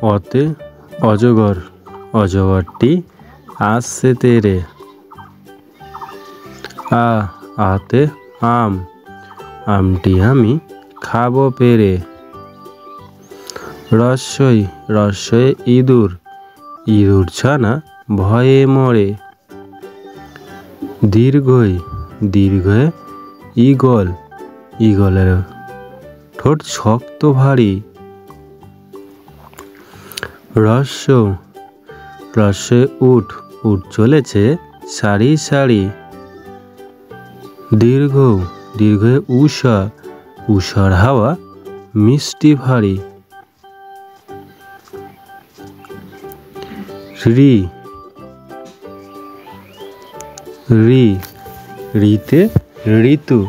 অতে অজগর, অজগরটি আসছে তেরে। আতে আম, আমটি আমি খাবো পেরে। রস্যই ইঁদুর, ইঁদুর ছানা ভয়ে মরে। দীর্ঘয়ে ঈগল, ঈগলের ঠোঁট শক্ত ভারী। রস্যে উট, উট চলেছে সারি সারি। দীর্ঘয়ে উষা, উষার হাওয়া মিষ্টি ভারী। ঋতে ঋতু,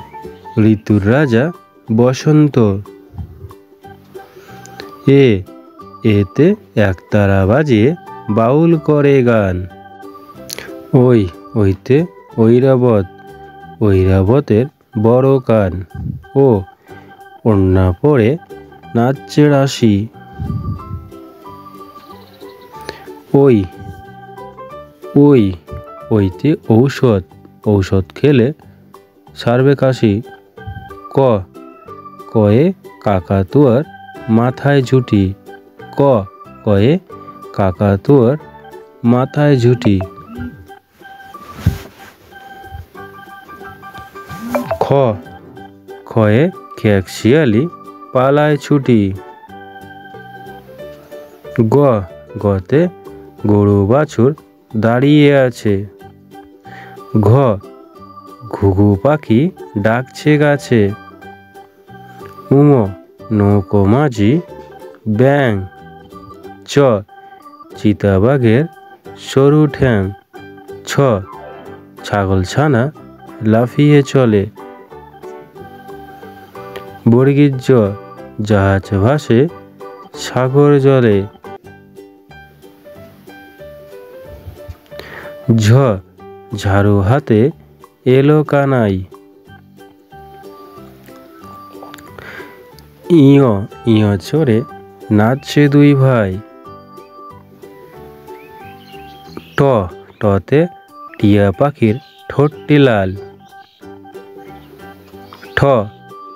ঋতুর রাজা বসন্ত। এতে একতারা বাজিয়ে বাউল করে গান। ওইতে ঐরাবত, ঐরাবতের বড় কান। ওড়না পরে নাচছে রাশি। ওইতে ঔষধ, ঔষধ খেলে সারবে কাশি। কয়ে কাকাতুয়ার মাথায় ঝুঁটি। কয়ে কাকাতুয়ার মাথায় ঝুঁটি। খয়ে খেক শিয়ালি পালায় ছুটি। গতে গরু বাছুর দাঁড়িয়ে আছে। ঘুঘু পাখি ডাকছে গাছে। নৌকো মাঝি ব্যাং। চিতাবাঘের সরু ঠ্যাং। ছাগল ছানা লাফিয়ে চলে। বর্গীর জাহাজ ভাসে সাগর জলে। ঝাড়ু হাতে এলো কানাই। ইয় চড়ে নাচছে দুই ভাই। টতে টিয়া পাখির ঠোঁটটি লাল।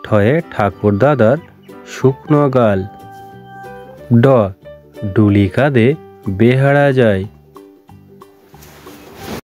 ঠয়ে ঠাকুর দাদার শুকনো গাল। ডুলি কাঁধে বেহারা যায়।